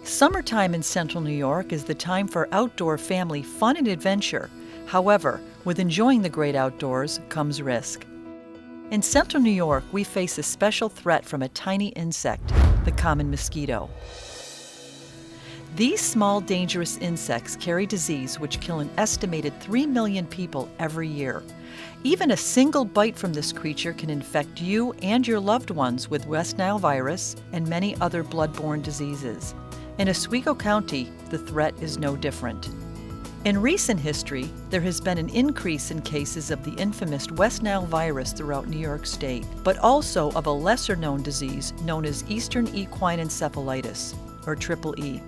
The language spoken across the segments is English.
Summertime in central New York is the time for outdoor family fun and adventure. However, with enjoying the great outdoors comes risk. In central New York, we face a special threat from a tiny insect, the common mosquito. These small, dangerous insects carry disease which kill an estimated 3 million people every year. Even a single bite from this creature can infect you and your loved ones with West Nile virus and many other blood-borne diseases. In Oswego County, the threat is no different. In recent history, there has been an increase in cases of the infamous West Nile virus throughout New York State, but also of a lesser-known disease known as Eastern Equine Encephalitis, or Triple E.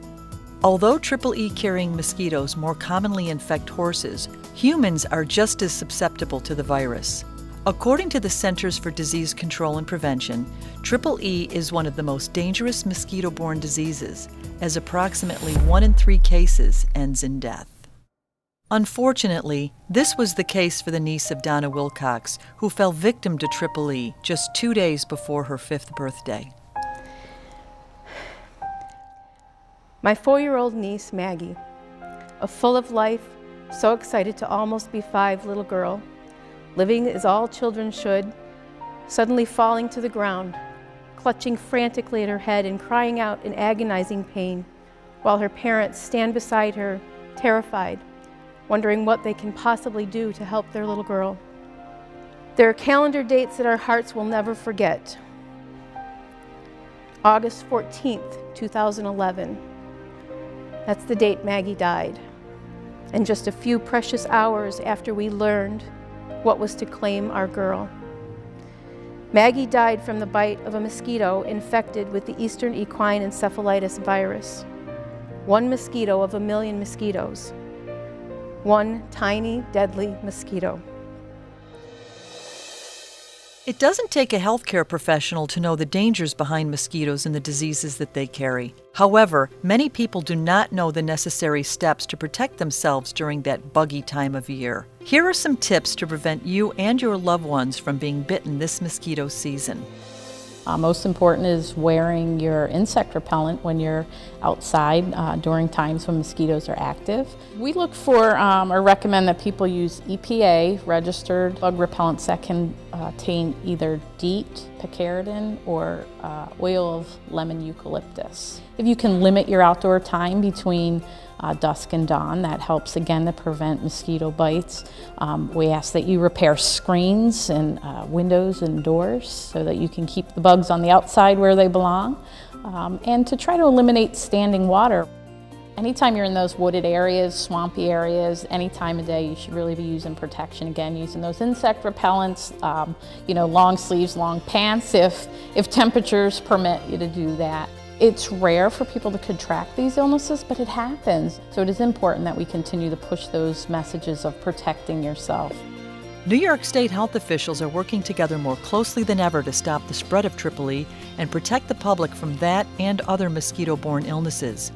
Although Triple E carrying mosquitoes more commonly infect horses, humans are just as susceptible to the virus. According to the Centers for Disease Control and Prevention, Triple E is one of the most dangerous mosquito-borne diseases, as approximately 1 in 3 cases ends in death. Unfortunately, this was the case for the niece of Donna Wilcox, who fell victim to Triple E just 2 days before her 5th birthday. My 4-year-old niece, Maggie, a full of life, so excited to almost be 5 little girl, living as all children should, suddenly falling to the ground, clutching frantically at her head and crying out in agonizing pain, while her parents stand beside her, terrified, wondering what they can possibly do to help their little girl. There are calendar dates that our hearts will never forget. August 14th, 2011. That's the date Maggie died. And just a few precious hours after we learned what was to claim our girl. Maggie died from the bite of a mosquito infected with the Eastern Equine Encephalitis virus. 1 mosquito of a million mosquitoes. 1 tiny, deadly mosquito. It doesn't take a healthcare professional to know the dangers behind mosquitoes and the diseases that they carry. However, many people do not know the necessary steps to protect themselves during that buggy time of year. Here are some tips to prevent you and your loved ones from being bitten this mosquito season. Most important is wearing your insect repellent when you're outside during times when mosquitoes are active. We look for or recommend that people use EPA registered bug repellents that contain either DEET, picaridin, or oil of lemon eucalyptus. If you can limit your outdoor time between dusk and dawn, that helps again to prevent mosquito bites. We ask that you repair screens and windows and doors so that you can keep the bugs on the outside where they belong, and to try to eliminate standing water. Anytime you're in those wooded areas, swampy areas, any time of day, you should really be using protection. Again, using those insect repellents, long sleeves, long pants if temperatures permit you to do that. It's rare for people to contract these illnesses, but it happens. So it is important that we continue to push those messages of protecting yourself. New York State health officials are working together more closely than ever to stop the spread of Triple E and protect the public from that and other mosquito-borne illnesses.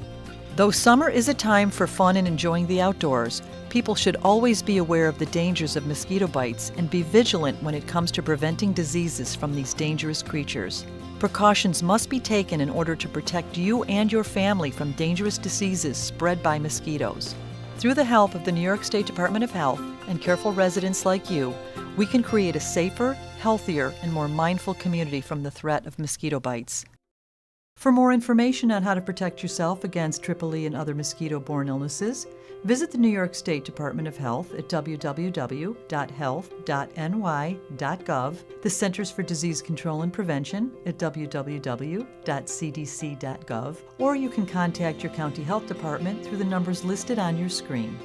Though summer is a time for fun and enjoying the outdoors, people should always be aware of the dangers of mosquito bites and be vigilant when it comes to preventing diseases from these dangerous creatures. Precautions must be taken in order to protect you and your family from dangerous diseases spread by mosquitoes. Through the help of the New York State Department of Health and careful residents like you, we can create a safer, healthier, and more mindful community from the threat of mosquito bites. For more information on how to protect yourself against Triple E and other mosquito-borne illnesses, visit the New York State Department of Health at www.health.ny.gov, the Centers for Disease Control and Prevention at www.cdc.gov, or you can contact your county health department through the numbers listed on your screen.